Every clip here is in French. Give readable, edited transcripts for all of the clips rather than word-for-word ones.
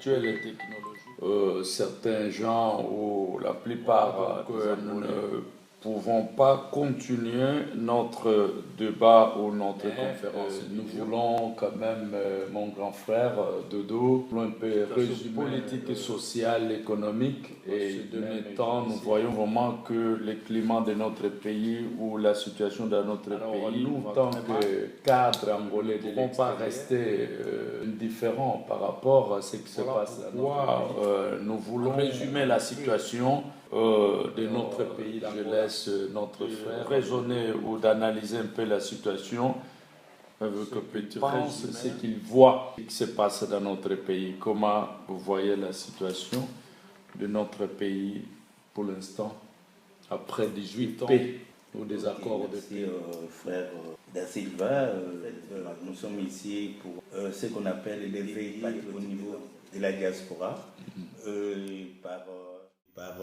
actuelles technologies. Certains gens, ou la plupart, que nous ne pouvons pas continuer notre débat ou notre conférence. Nous voulons quand même, mon grand frère Dodo, un peu résumer politique, sociale, économique. Et de mes temps, nous voyons vraiment que le climat de notre pays ou la situation de notre pays, nous, en tant que cadre angolais, ne pouvons pas rester indifférents par rapport à ce qui se passe. Nous voulons résumer la situation de notre pays. Je laisse notre frère raisonner ou d'analyser un peu la situation, que Petit pense ce qu'il voit, ce qui se passe dans notre pays. Comment vous voyez la situation de notre pays pour l'instant, après 18 ans ou des accords de paix? Frère Da Silva, nous sommes ici pour ce qu'on appelle l'éveil au niveau de la diaspora par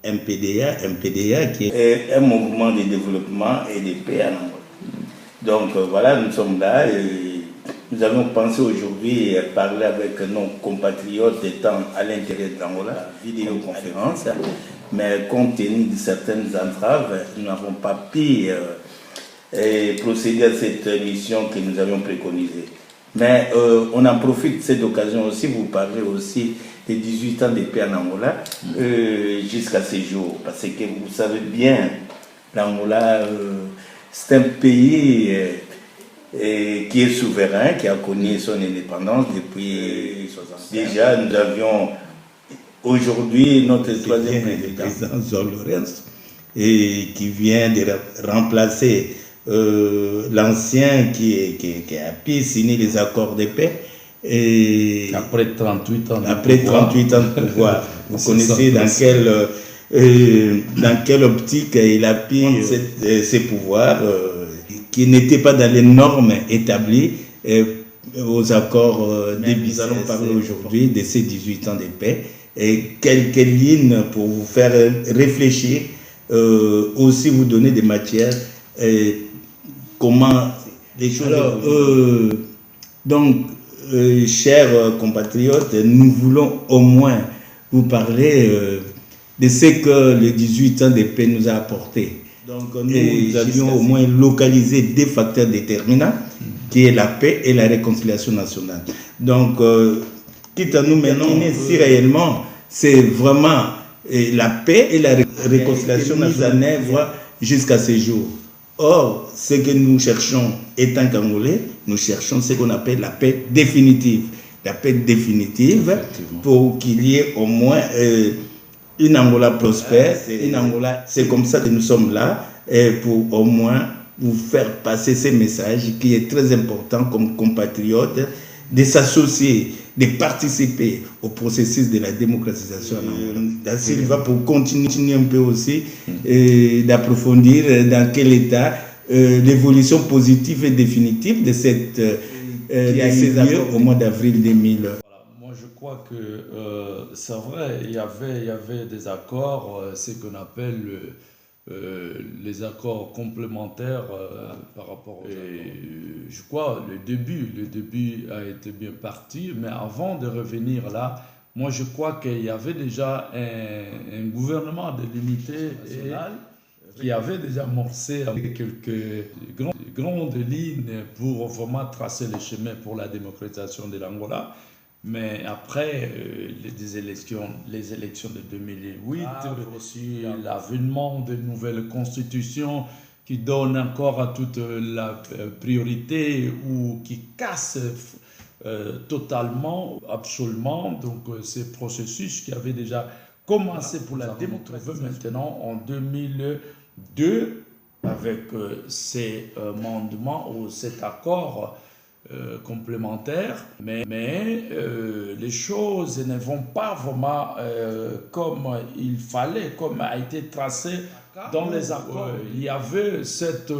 MPDA qui est un mouvement de développement et de paix en Angola. Donc voilà, nous sommes là et nous avons pensé aujourd'hui parler avec nos compatriotes étant à l'intérieur de l'Angola, vidéoconférence, mais compte tenu de certaines entraves, nous n'avons pas pu procéder à cette mission que nous avions préconisée. Mais on en profite de cette occasion aussi, vous parler aussi des 18 ans de paix en Angola jusqu'à ces jours. Parce que vous savez bien, l'Angola, c'est un pays qui est souverain, qui a connu son indépendance depuis... Déjà, nous avions aujourd'hui notre troisième président, Jean Lorenz, et qui vient de remplacer l'ancien qui a pu signer les accords de paix. Et après 38 ans de pouvoir. Vous connaissez dans quelle optique il a pu ses pouvoirs qui n'étaient pas dans les normes établies aux accords nous allons parler aujourd'hui de ces 18 ans de paix et quelques lignes pour vous faire réfléchir, aussi vous donner des matières, comment les choses. Alors, donc, chers compatriotes, nous voulons au moins vous parler de ce que les 18 ans de paix nous a apporté. Donc nous avions au moins localisé des facteurs déterminants, qui est la paix et la réconciliation nationale. Donc, quitte à nous maintenant, si réellement c'est vraiment la paix et la réconciliation mise en œuvre jusqu'à ce jour. Or, ce que nous cherchons, étant qu'Angolais, nous cherchons ce qu'on appelle la paix définitive. La paix définitive pour qu'il y ait au moins une Angola prospère. Une Angola, c'est comme ça que nous sommes là, pour au moins vous faire passer ces messages qui est très important comme compatriotes, de s'associer, de participer au processus de la démocratisation en Angola. Da Silva pour continuer un peu aussi d'approfondir dans quel état l'évolution positive et définitive de cette qui a eu lieu au mois d'avril 2000. Voilà, moi je crois que c'est vrai, il y avait des accords, ce qu'on appelle les accords complémentaires par rapport je crois le début a été bien parti, mais avant de revenir là, moi je crois qu'il y avait déjà un gouvernement de l'unité nationale qui avait déjà amorcé avec quelques grandes lignes pour vraiment tracer le chemin pour la démocratisation de l'Angola. Mais après les élections de 2008, aussi l'avènement de nouvelles constitutions qui donnent encore à toute la priorité ou qui cassent totalement, absolument, donc ces processus qui avaient déjà commencé pour la démocratie maintenant en 2002 avec ces amendements ou cet accord complémentaires, mais les choses ne vont pas vraiment comme il fallait, comme a été tracé dans les accords. Il y avait cette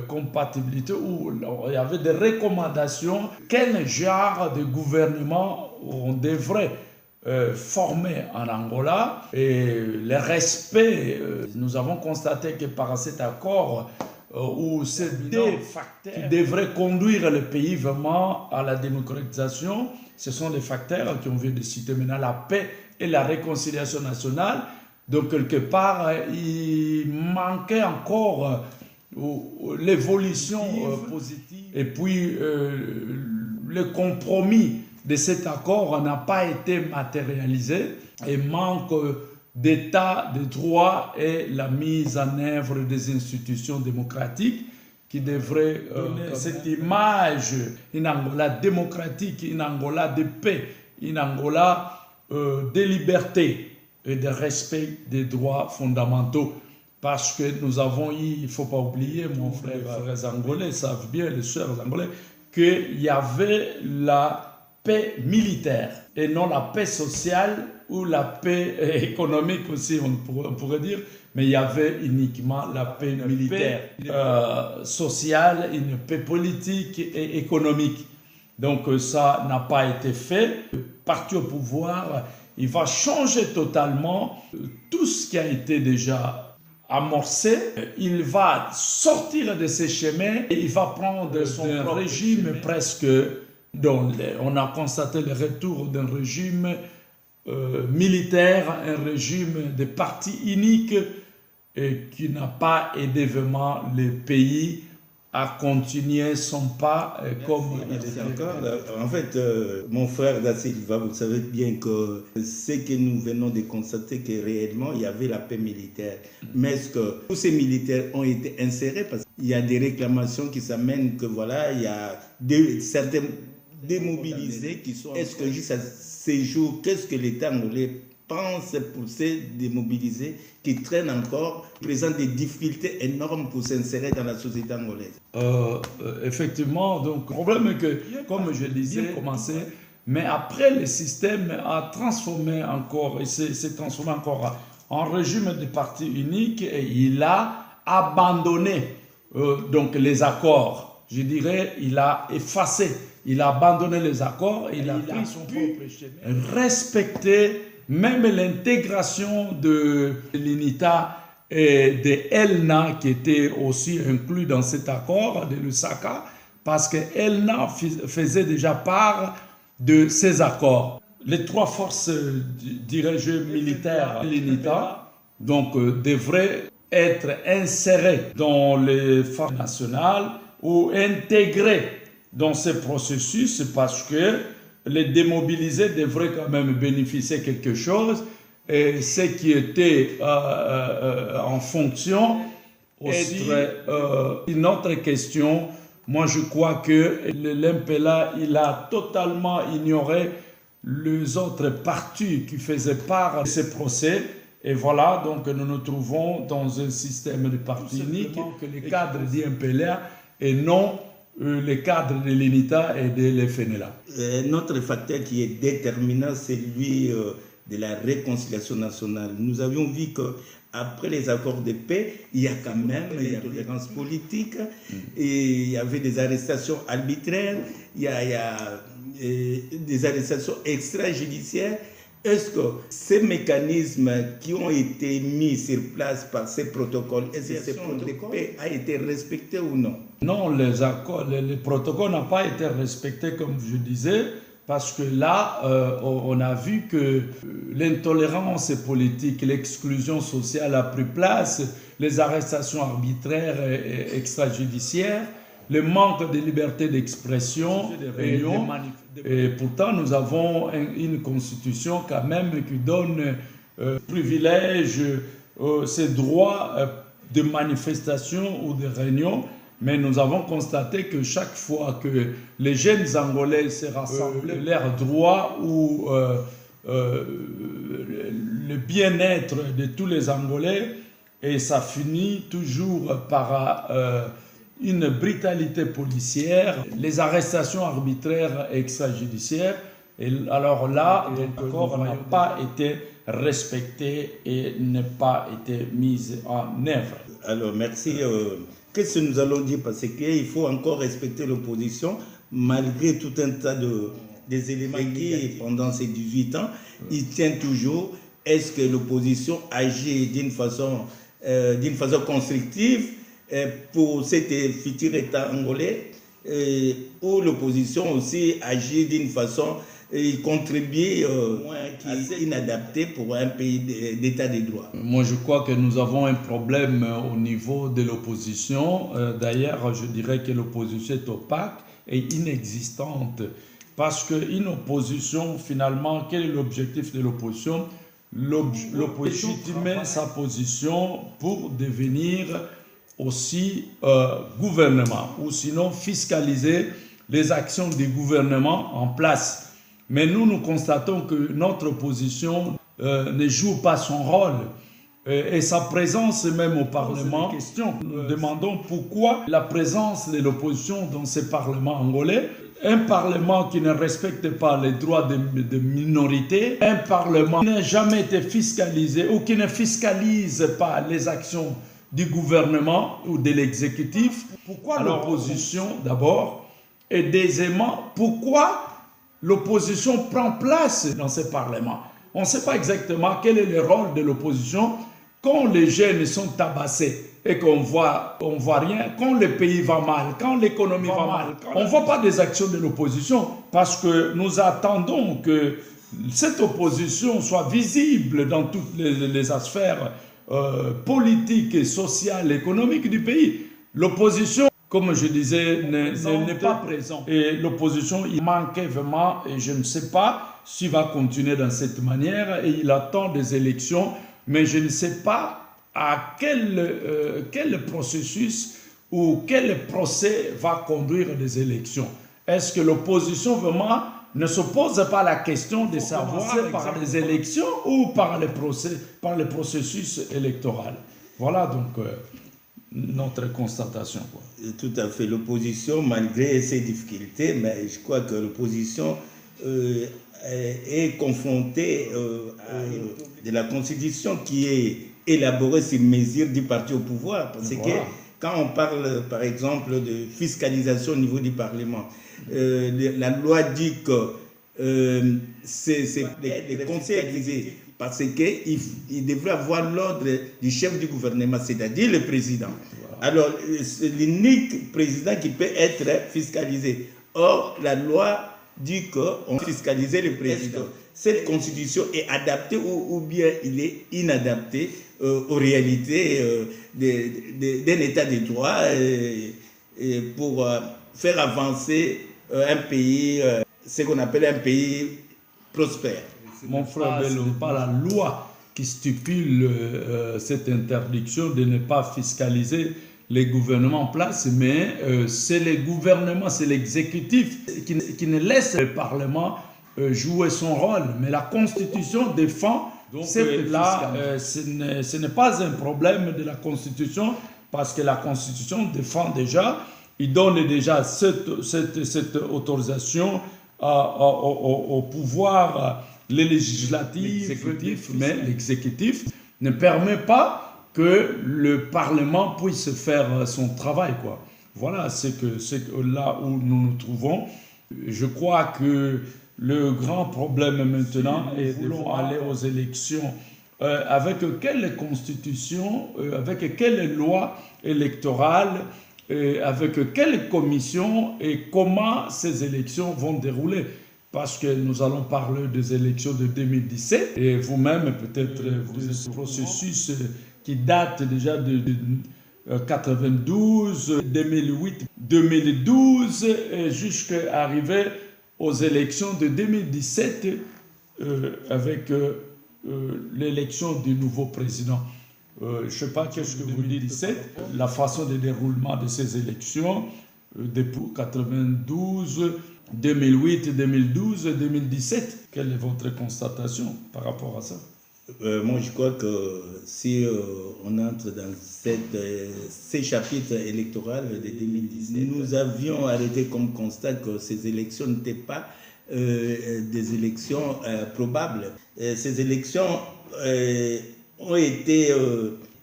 compatibilité où il y avait des recommandations, quel genre de gouvernement on devrait formé en Angola et le respect, nous avons constaté que par cet accord, ou c'est des facteurs qui devraient conduire le pays vraiment à la démocratisation. Ce sont les facteurs qu'on vient de citer maintenant, la paix et la réconciliation nationale. Donc, quelque part, il manquait encore l'évolution positive. Et puis, le compromis de cet accord n'a pas été matérialisé et manque d'état de droit et la mise en œuvre des institutions démocratiques qui devraient donner cette image, une Angola démocratique, une Angola de paix, une Angola de liberté et de respect des droits fondamentaux. Parce que nous avons eu, il ne faut pas oublier, mon frère, les frères angolais savent bien, les sœurs angolais, qu'il y avait la paix militaire et non la paix sociale ou la paix économique aussi, on pourrait dire, mais il y avait uniquement la paix militaire, sociale, une paix politique et économique. Donc ça n'a pas été fait. Le parti au pouvoir, il va changer totalement tout ce qui a été déjà amorcé. Il va sortir de ses chemins et il va prendre son régime presque. Donc, on a constaté le retour d'un régime militaire, un régime de parti unique et qui n'a pas aidé vraiment les pays à continuer son pas comme il était. Encore. En fait, mon frère Da Silva, vous savez bien que ce que nous venons de constater, que réellement il y avait la paix militaire. Mais est-ce que tous ces militaires ont été insérés? Parce qu'il y a des réclamations qui s'amènent que voilà, il y a certains démobilisés qui sont. Est-ce que jusqu'à ces jours, qu'est-ce que l'État angolais pense pour ces démobilisés qui traînent encore, présentent des difficultés énormes pour s'insérer dans la société angolaise? Effectivement, donc le problème est que, comme je disais, commencé, mais après le système a transformé encore, et s'est transformé encore en régime de parti unique, et il a abandonné donc les accords. Je dirais, il a effacé, il a abandonné les accords, il a pris son propre chemin, respecter même l'intégration de l'UNITA et de ELNA qui était aussi inclus dans cet accord de Lusaka, parce que ELNA faisait déjà part de ces accords. Les trois forces dirigées militaires de l'UNITA donc devraient être insérées dans les forces nationales ou intégrées dans ce processus, parce que les démobilisés devraient quand même bénéficier de quelque chose, et ce qui était en fonction aussi une autre question. Moi, je crois que l'MPLA, il a totalement ignoré les autres partis qui faisaient part de ces procès. Et voilà, donc nous nous trouvons dans un système de parti unique, que les cadres du MPLA et non les cadres de l'UNITA et de l'FNLA. Notre facteur qui est déterminant, c'est celui de la réconciliation nationale. Nous avions vu qu'après les accords de paix, il y a quand même une intolérance politique, et il y avait des arrestations arbitraires, il y a des arrestations extrajudiciaires. Est-ce que ces mécanismes qui ont été mis sur place par ces protocoles, est-ce que ces protocoles a été respecté ou non? Non, les protocoles n'ont pas été respectés, comme je disais, parce que là, on a vu que l'intolérance politique, l'exclusion sociale a pris place, les arrestations arbitraires et extrajudiciaires, le manque de liberté d'expression, et pourtant nous avons une constitution quand même qui donne privilège, ces droits de manifestation ou de réunion, mais nous avons constaté que chaque fois que les jeunes Angolais se rassemblaient, leurs droits ou le bien-être de tous les Angolais, et ça finit toujours par une brutalité policière, les arrestations arbitraires et extrajudiciaires. Et alors là, l'accord n'a pas été respecté et n'a pas été mis en œuvre. Alors merci. Qu'est-ce que nous allons dire? Parce qu'il faut encore respecter l'opposition, malgré tout un tas des éléments qui, pendant ces 18 ans, il tient toujours. Est-ce que l'opposition agit d'une façon constructive? pour cet futur État angolais, où l'opposition aussi agit d'une façon contribuer assez inadapté pour un pays d'état de droit. Moi, je crois que nous avons un problème au niveau de l'opposition. D'ailleurs, je dirais que l'opposition est opaque et inexistante. Parce qu'une opposition, finalement, quel est l'objectif de l'opposition? L'opposition met sa position pour devenir aussi gouvernement, ou sinon fiscaliser les actions du gouvernement en place. Mais nous constatons que notre opposition ne joue pas son rôle. Et sa présence même au Parlement, nous demandons pourquoi la présence de l'opposition dans ce Parlement angolais, un Parlement qui ne respecte pas les droits de minorités, un Parlement qui n'a jamais été fiscalisé ou qui ne fiscalise pas les actions du gouvernement ou de l'exécutif. Pourquoi l'opposition d'abord? Et deuxièmement, pourquoi l'opposition prend place dans ce Parlement? On ne sait pas exactement quel est le rôle de l'opposition quand les jeunes sont tabassés et qu'on voit rien, quand le pays va mal, quand l'économie va mal. On ne voit pas des actions de l'opposition parce que nous attendons que cette opposition soit visible dans toutes les sphères politiques, sociales, économiques du pays. L'opposition, comme je disais, n'est pas présente. Et l'opposition, il manquait vraiment, et je ne sais pas s'il va continuer dans cette manière, et il attend des élections, mais je ne sais pas à quel processus ou quel procès va conduire des élections. Est-ce que l'opposition vraiment ne se pose pas la question de savoir par les élections ou par le processus électoral? Voilà donc notre constatation, quoi. Tout à fait. L'opposition, malgré ses difficultés, mais je crois que l'opposition est confrontée à de la Constitution qui est élaborée sur mesure du parti au pouvoir. Parce que quand on parle, par exemple, de fiscalisation au niveau du Parlement, la loi dit que c'est les conseils exécutifs, parce qu'il devrait avoir l'ordre du chef du gouvernement, c'est-à-dire le président. Alors, c'est l'unique président qui peut être fiscalisé. Or, la loi dit qu'on fiscalisait le président. Cette constitution est adaptée ou bien il est inadapté aux réalités d'un état de droit pour faire avancer un pays, ce qu'on appelle un pays prospère. Mon frère, ce n'est pas la loi qui stipule cette interdiction de ne pas fiscaliser les gouvernements en place, mais c'est les gouvernements, c'est l'exécutif qui ne laisse le Parlement jouer son rôle. Mais la Constitution défend. Donc là, ce n'est pas un problème de la Constitution, parce que la Constitution défend déjà, il donne déjà cette autorisation au pouvoir, les législatifs, mais l'exécutif ne permet pas que le Parlement puisse faire son travail, quoi. Voilà, c'est là où nous nous trouvons. Je crois que le grand problème maintenant est de aller aux élections avec quelle constitution, avec quelle loi électorale, avec quelle commission et comment ces élections vont dérouler. Parce que nous allons parler des élections de 2017 et vous-même peut-être vous êtes ce processus qui date déjà de 92, 2008, 2012 jusqu'à arriver aux élections de 2017 avec l'élection du nouveau président. Je ne sais pas qu'est-ce que vous dites, la façon de déroulement de ces élections depuis 92, 2008, 2012, 2017. Quelle est votre constatation par rapport à ça? Moi, je crois que si on entre dans ces chapitres électoraux de 2017, nous avions arrêté comme constat que ces élections n'étaient pas des élections probables. Ces élections ont été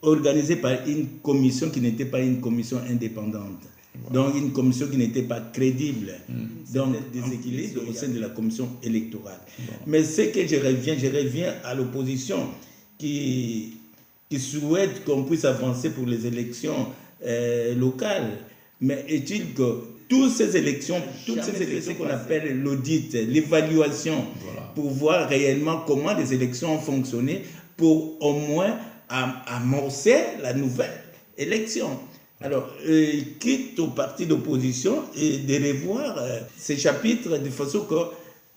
organisées par une commission qui n'était pas une commission indépendante. Donc une commission qui n'était pas crédible, donc des équilibres au sein de la commission électorale. Mais ce que je reviens à l'opposition qui souhaite qu'on puisse avancer pour les élections locales. Mais est-il que toutes ces élections qu'on appelle l'audit, l'évaluation, pour voir réellement comment les élections ont fonctionné, pour au moins amorcer la nouvelle élection. Alors, quitte au parti d'opposition et de revoir ces chapitres de façon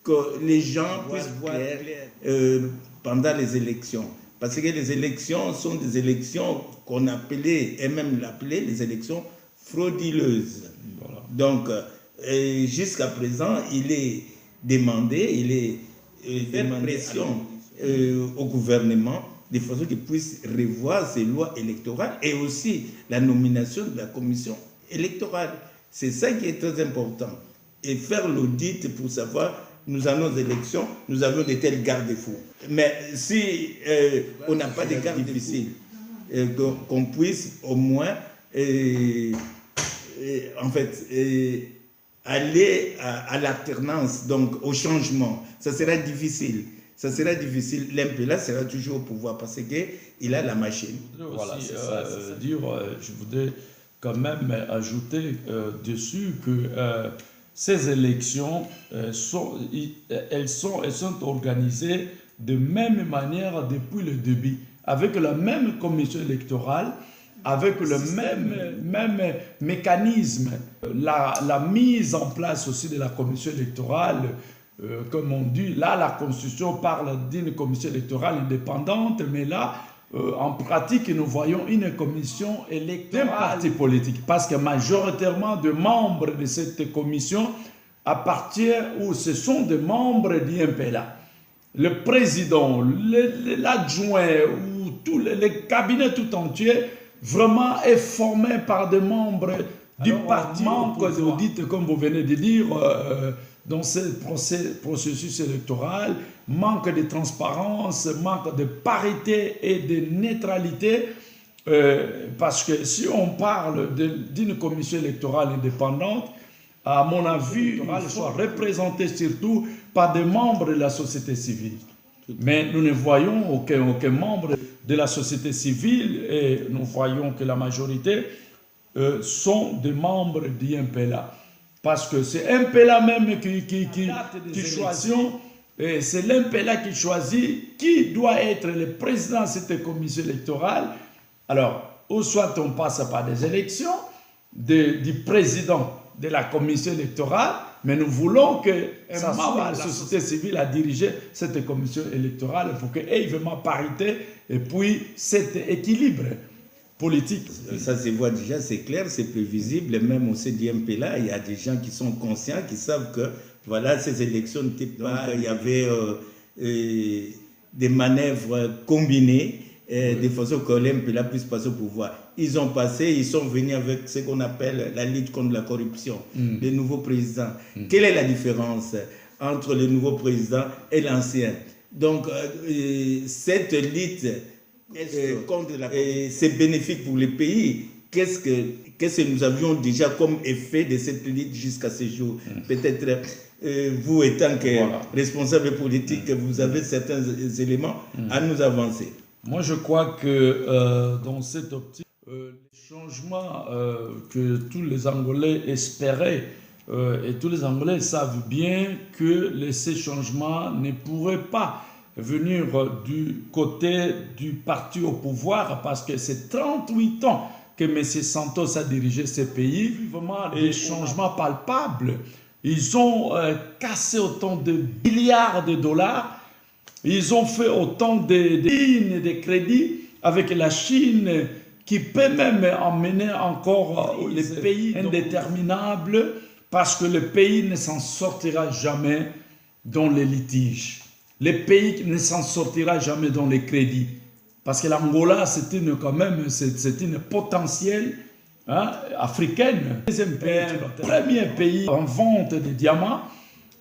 que les gens puissent voir clair pendant les élections. Parce que les élections sont des élections qu'on appelait, et même l'appelait, les élections frauduleuses. Voilà. Donc, jusqu'à présent, il est demandé pression au gouvernement de façon qu'il puisse revoir ces lois électorales et aussi la nomination de la commission électorale. C'est ça qui est très important. Et faire l'audit pour savoir, nous avons des élections, nous avons de tels garde-fous. Mais si on n'a pas de garde difficile, qu'on puisse au moins aller à l'alternance, donc au changement, ça sera difficile. Ça sera difficile. L'MPLA sera toujours au pouvoir parce qu'il a la machine. Voilà, c'est ça. Je voudrais quand même ajouter dessus que ces élections sont organisées de même manière depuis le début, avec la même commission électorale, avec le même mécanisme. La mise en place aussi de la commission électorale, comme on dit, là la Constitution parle d'une commission électorale indépendante, mais là, en pratique, nous voyons une commission électorale d'un parti politique, parce que majoritairement de membres de cette commission appartiennent ou ce sont des membres du MPLA. Le président, l'adjoint ou tout le cabinet tout entier vraiment est formé par des membres du parti. Manque d'audit, comme vous venez de dire, dans ce processus électoral, manque de transparence, manque de parité et de neutralité, parce que si on parle d'une commission électorale indépendante, à mon avis, il soit représenté surtout par des membres de la société civile. Mais nous ne voyons aucun membre de la société civile et nous voyons que la majorité sont des membres du MPLA. Parce que c'est MPLA même qui choisit, c'est l'MPLA qui choisit qui doit être le président de cette commission électorale. Alors, ou soit on passe par des élections du président de la commission électorale, mais nous voulons que ça soit la société civile à diriger cette commission électorale pour qu'il y ait vraiment parité et puis cet équilibre politique. Ça se voit déjà, c'est clair, c'est prévisible. Même au CDMP là, il y a des gens qui sont conscients, qui savent que voilà, ces élections n'étaient pas. Il y avait des manœuvres combinées de façon que l'MPLA puisse passer au pouvoir. Ils ont passé, ils sont venus avec ce qu'on appelle la lutte contre la corruption, le nouveau président. Quelle est la différence entre le nouveau président et l'ancien? Donc, cette lutte contre la corruption, c'est bénéfique pour le pays. Qu'est-ce que nous avions déjà comme effet de cette lutte jusqu'à ce jour? Peut-être vous, étant que responsable politique, vous avez certains éléments à nous avancer. Moi, je crois que dans cette optique, les changements que tous les Angolais espéraient, et tous les Angolais savent bien que ces changements ne pourraient pas venir du côté du parti au pouvoir, parce que c'est 38 ans que M. Santos a dirigé ce pays, vraiment des changements palpables. Ils ont cassé autant de milliards de dollars. Ils ont fait autant de lignes de crédit avec la Chine qui peut même emmener encore les pays indéterminables parce que le pays ne s'en sortira jamais dans les litiges. Le pays ne s'en sortira jamais dans les crédits. Parce que l'Angola, c'est une potentielle africaine. Deuxième pays, premier pays en vente de diamants.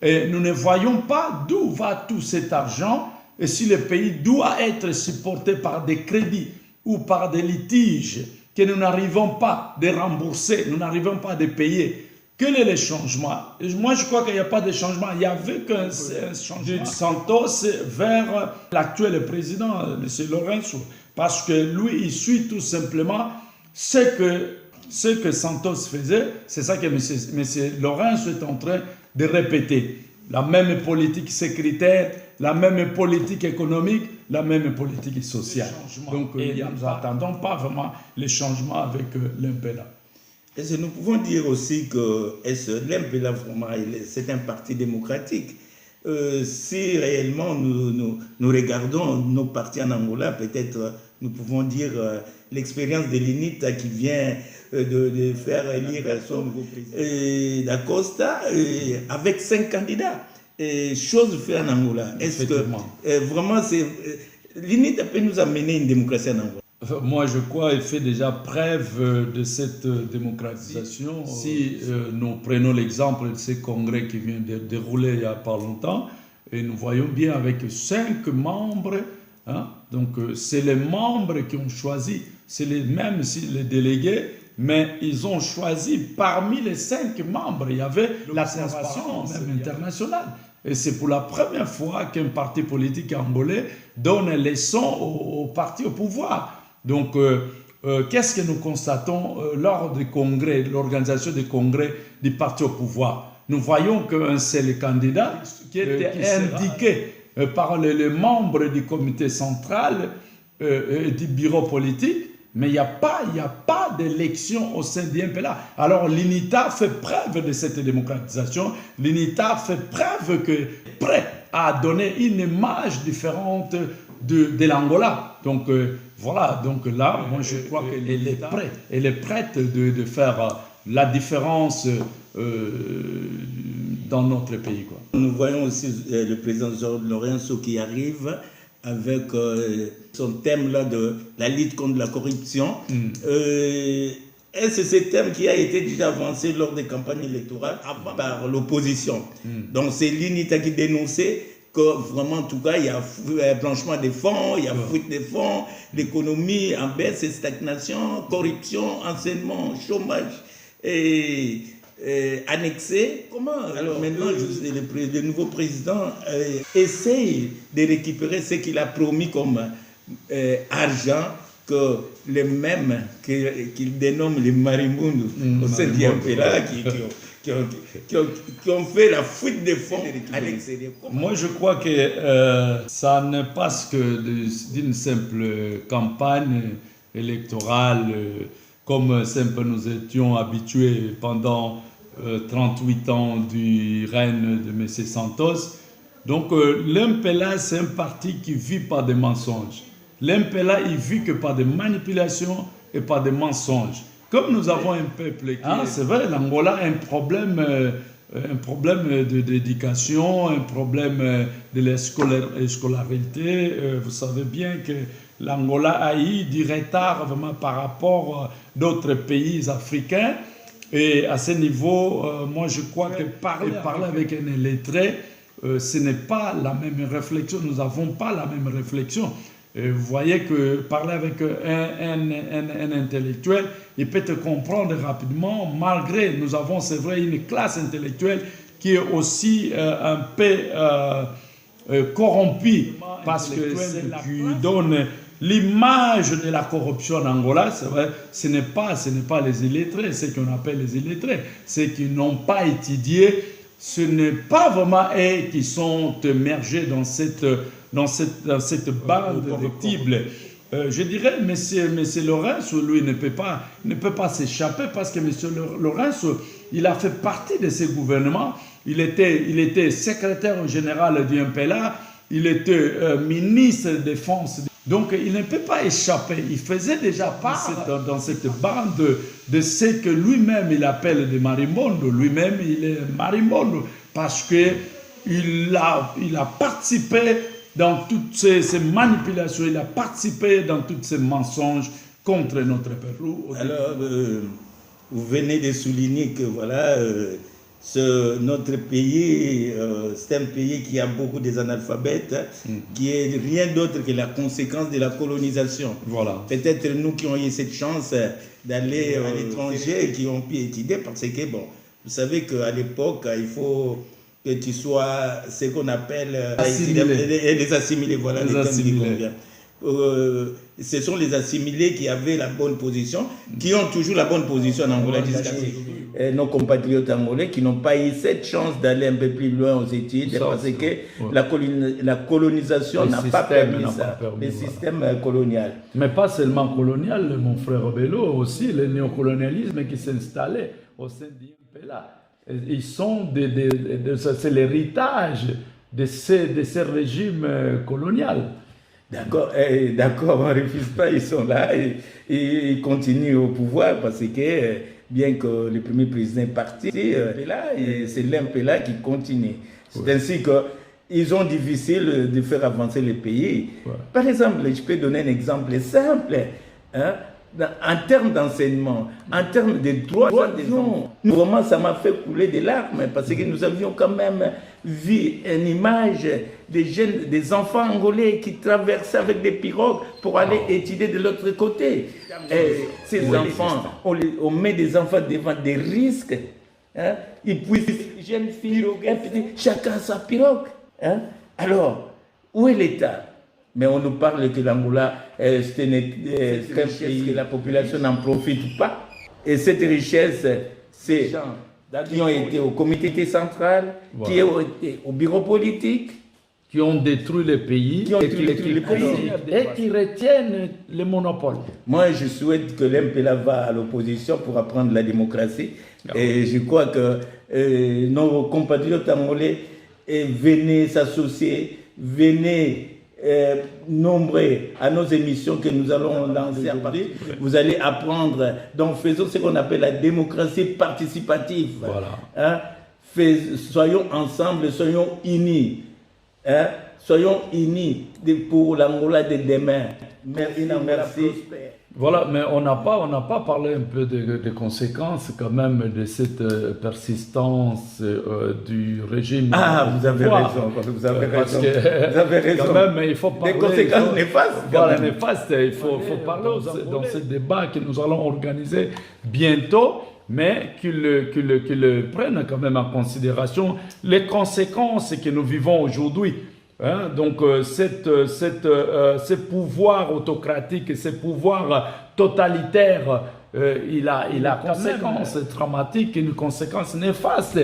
Et nous ne voyons pas d'où va tout cet argent et si le pays doit être supporté par des crédits ou par des litiges que nous n'arrivons pas de rembourser, nous n'arrivons pas de payer. Quel est le changement? Moi, je crois qu'il n'y a pas de changement. Il y avait qu'un changement de Santos vers l'actuel président, M. Lourenço, parce que lui, il suit tout simplement ce que Ce que Santos faisait, c'est ça que M. Lorenzo est en train de répéter. La même politique sécuritaire, la même politique économique, la même politique sociale. Donc, nous n'attendons pas vraiment les changements avec l'MPLA. Est-ce que nous pouvons dire aussi que l'MPLA, vraiment, c'est un parti démocratique? Si réellement nous regardons nos partis en Angola, peut-être nous pouvons dire l'expérience de l'UNITA qui vient de faire élire son nouveau président d'Acosta avec 5 candidats. Chose faite en Angola. Est-ce que vraiment l'UNITA peut nous amener une démocratie en Angola? Moi, je crois qu'il fait déjà preuve de cette démocratisation. Si nous prenons l'exemple de ce congrès qui vient de dérouler il n'y a pas longtemps, et nous voyons bien avec 5 membres, hein, donc c'est les membres qui ont choisi, c'est même si les délégués, mais ils ont choisi parmi les 5 membres. Il y avait la transparence même internationale. Et c'est pour la première fois qu'un parti politique angolais donne les leçons au parti au pouvoir. Donc, qu'est-ce que nous constatons lors du congrès, l'organisation des congrès du parti au pouvoir? Nous voyons qu'un seul candidat qui était indiqué par les membres du comité central du bureau politique, mais il n'y a pas d'élection au sein du MPLA. Alors l'UNITA fait preuve de cette démocratisation, l'UNITA fait preuve que prêt à donner une image différente de l'Angola. Donc voilà, donc là, moi je crois qu'elle est prête de faire la différence dans notre pays, quoi. Nous voyons aussi le président Jorge Lourenço qui arrive avec son thème là de la lutte contre la corruption. Est-ce que c'est thème qui a été déjà avancé lors des campagnes électorales par l'opposition? Donc c'est l'UNITA qui dénonçait que vraiment, en tout cas, il y a blanchiment des fonds, il y a fuite des fonds, l'économie en baisse, stagnation, corruption, enseignement, chômage et annexé. Comment alors maintenant le nouveau président essaye de récupérer ce qu'il a promis comme argent, que les mêmes qu'il dénomme les marimbundu au sein du MPLA qui ont fait la fuite des fonds à l'extérieur. Moi, je crois que ça n'est pas que d'une simple campagne électorale comme simple nous étions habitués pendant 38 ans du règne de M. Santos. Donc, l'MPLA, c'est un parti qui vit par des mensonges. L'MPLA, il vit que par des manipulations et par des mensonges. Comme nous avons un peuple qui... c'est vrai, l'Angola a un problème d'éducation, un problème de la scolarité. Vous savez bien que l'Angola a eu du retard vraiment par rapport à d'autres pays africains. Et à ce niveau, moi je crois que parler avec un illettré, ce n'est pas la même réflexion. Nous n'avons pas la même réflexion. Vous voyez que parler avec un intellectuel, il peut te comprendre rapidement, malgré, nous avons, c'est vrai, une classe intellectuelle qui est aussi un peu corrompue, parce que c'est qui donne l'image de la corruption en Angola, c'est vrai, ce n'est pas les illettrés, ce qu'on appelle les illettrés, ceux qui n'ont pas étudié, ce n'est pas vraiment eux qui sont immergés dans cette bande délectible. Je dirais, M. Lourenço, lui, ne peut pas s'échapper parce que M. Lourenço, il a fait partie de ce gouvernement. Il était secrétaire général du MPLA, il était ministre de la Défense. Donc, il ne peut pas échapper. Il faisait déjà part dans cette bande de ce que lui-même, il appelle des marimbondos. Lui-même, il est marimbondo parce qu'il a participé dans toutes ces manipulations, il a participé dans tous ces mensonges contre notre Pérou. Alors, vous venez de souligner que voilà, notre pays, c'est un pays qui a beaucoup d'analphabètes, qui est rien d'autre que la conséquence de la colonisation. Voilà. Peut-être nous qui avons eu cette chance d'aller à l'étranger, qui ont pu étudier, parce que, bon, vous savez qu'à l'époque, il faut que tu sois ce qu'on appelle assimilé. Les assimilés, voilà les termes qui conviennent. ce sont les assimilés qui avaient la bonne position, qui ont toujours la bonne position en Angola jusqu'à nos compatriotes angolais qui n'ont pas eu cette chance d'aller un peu plus loin aux études parce que la colonisation n'a pas permis ça, le système colonial. Mais pas seulement colonial, mon frère Bello, aussi le néocolonialisme qui s'est installé au sein d'IMPLA. Ils sont c'est l'héritage de ces régimes coloniaux. D'accord, on ne refuse pas, ils sont là et ils continuent au pouvoir parce que bien que le premier président est parti, c'est l'MPLA qui continue. C'est ainsi qu'ils ont difficile de faire avancer le pays. Ouais. Par exemple, je peux donner un exemple simple. Hein? En termes d'enseignement, en termes de droits des enfants, vraiment ça m'a fait couler des larmes parce que nous avions quand même vu une image des enfants angolais qui traversaient avec des pirogues pour aller étudier de l'autre côté. Et ces enfants, on met des enfants devant des risques. Hein? Ils puissent, jeunes filles, chacun sa pirogue. Hein? Alors, où est l'État? Mais on nous parle que l'Angola, c'est un pays que la population n'en profite pas. Et cette richesse, c'est gens qui ont été au comité central, qui ont été au bureau politique, qui ont détruit le pays, et qui retiennent le monopole. Moi, je souhaite que l'MPLA va à l'opposition pour apprendre la démocratie. Et je crois que nos compatriotes angolais venaient s'associer, venaient nombreux à nos émissions que nous allons lancer à partir. Vous allez apprendre. Donc, faisons ce qu'on appelle la démocratie participative. Voilà. Hein? Soyons ensemble, soyons unis. Hein? Soyons unis pour l'Angola de demain. Merci. Voilà, mais on n'a pas parlé un peu des conséquences quand même de cette persistance du régime. Ah, vous avez raison. Vous avez raison. Quand même, il faut parler. Des conséquences néfastes. Voilà, néfastes. Il faut parler dans ce débat que nous allons organiser bientôt, mais qu'ils prennent quand même en considération les conséquences que nous vivons aujourd'hui. Hein, donc, ce pouvoir autocratique, ce pouvoir totalitaire, il a une conséquence dramatique, une conséquence néfaste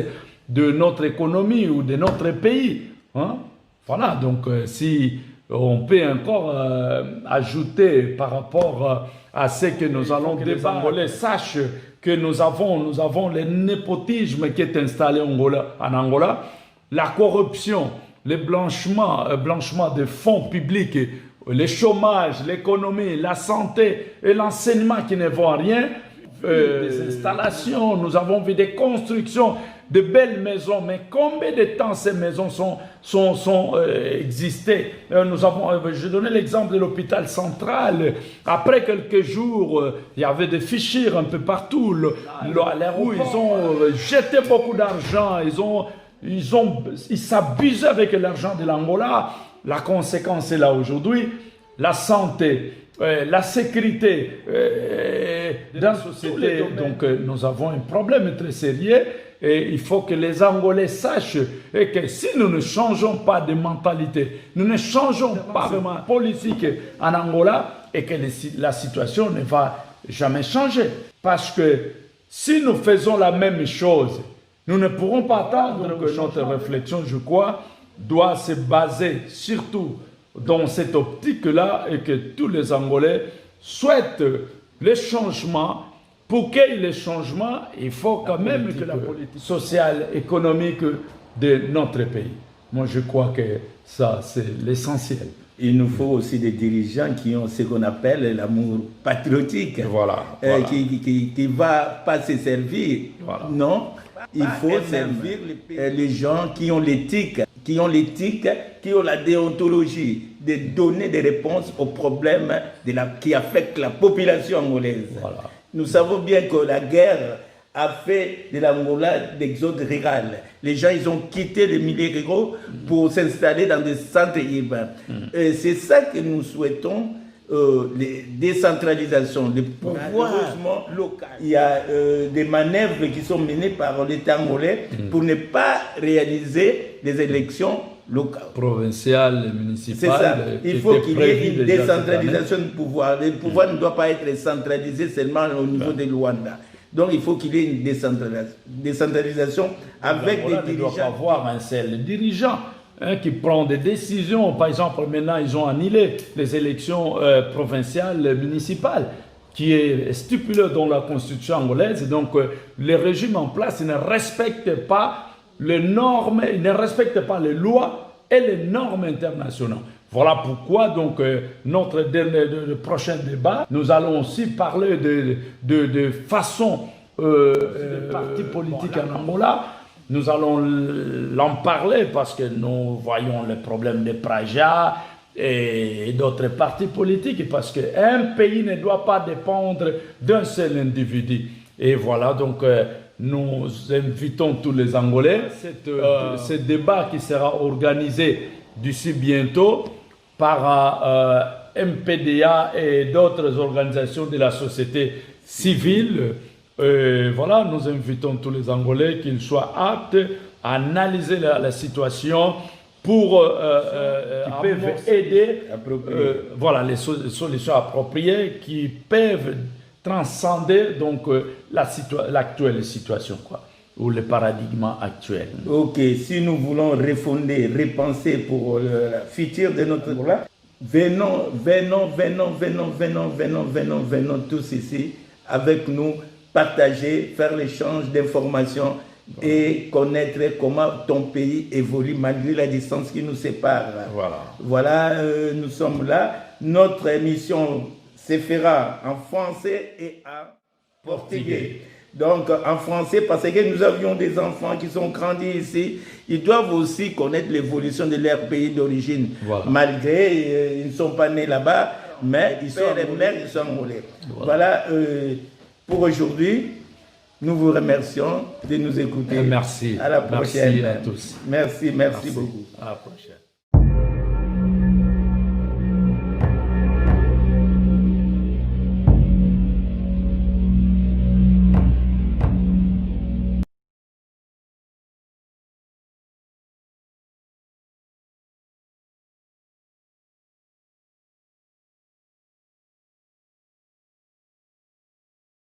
de notre économie ou de notre pays. Hein? Voilà, donc si on peut encore ajouter par rapport à ce que nous allons débattre, sache que nous avons le népotisme qui est installé en Angola, la corruption, le blanchiment de fonds publics, le chômage, l'économie, la santé et l'enseignement qui ne vont à rien, des installations, nous avons vu des constructions, de belles maisons, mais combien de temps ces maisons sont existées? Je donnais l'exemple de l'hôpital central. Après quelques jours, il y avait des fichiers un peu partout, où ils ont jeté beaucoup d'argent, ils s'abusaient avec l'argent de l'Angola. La conséquence est là aujourd'hui. La santé, la sécurité dans la société. Donc nous avons un problème très sérieux et il faut que les Angolais sachent que si nous ne changeons pas de mentalité, nous ne changeons pas de politique en Angola et que la situation ne va jamais changer. Parce que si nous faisons la même chose, nous ne pourrons pas attendre que notre réflexion, je crois, doit se baser surtout dans cette optique-là et que tous les Angolais souhaitent les changements. Pour qu'il y ait les changements, il faut quand même que la politique sociale, économique de notre pays. Moi, je crois que ça, c'est l'essentiel. Il nous faut aussi des dirigeants qui ont ce qu'on appelle l'amour patriotique. Voilà. Qui ne va pas se servir. Voilà. Non. Il faut servir les gens qui ont l'éthique, qui ont la déontologie, de donner des réponses aux problèmes qui affectent la population angolaise. Voilà. Nous savons bien que la guerre a fait de l'Angola d'exode rural. Les gens, ils ont quitté les milieux ruraux pour s'installer dans des centres urbains. C'est ça que nous souhaitons. Les décentralisations, le pouvoir local. Il y a des manœuvres qui sont menées par l'État angolais pour ne pas réaliser des élections locales. Provinciales, C'est municipales. ça. Il faut qu'il y ait une décentralisation du pouvoir. Le pouvoir ne doit pas être centralisé seulement au niveau de Luanda. Donc il faut qu'il y ait une décentralisation avec des dirigeants. Il ne doit pas avoir un seul dirigeant qui prend des décisions. Par exemple, maintenant, ils ont annulé les élections provinciales, municipales, qui est stipulé dans la constitution angolaise. Donc, le régime en place ne respecte pas les normes, il ne respecte pas les lois et les normes internationales. Voilà pourquoi, donc, notre prochain débat, nous allons aussi parler de façon des partis politiques en Angola. Nous allons l'en parler parce que nous voyons le problème de Praja et d'autres partis politiques, parce qu'un pays ne doit pas dépendre d'un seul individu. Et voilà, donc nous invitons tous les Angolais à ce débat qui sera organisé d'ici bientôt par MPDA et d'autres organisations de la société civile. Voilà, nous invitons tous les Angolais qu'ils soient aptes à analyser la situation pour aider voilà, les solutions appropriées qui peuvent transcender donc l'actuelle situation, quoi, ou le paradigme actuel. Ok, si nous voulons refonder, repenser pour le futur de notre Angola, venons tous ici avec nous, partager, faire l'échange d'informations et connaître comment ton pays évolue malgré la distance qui nous sépare. Voilà, nous sommes là. Notre émission se fera en français et en portugais. Donc en français, parce que nous avions des enfants qui sont grandis ici, ils doivent aussi connaître l'évolution de leur pays d'origine. Malgré ils ne sont pas nés là-bas, mais ils sont les mères, ils sont angolais. Voilà, pour aujourd'hui. Nous vous remercions de nous écouter. Merci. À la prochaine. Merci à tous. Merci beaucoup. À la prochaine.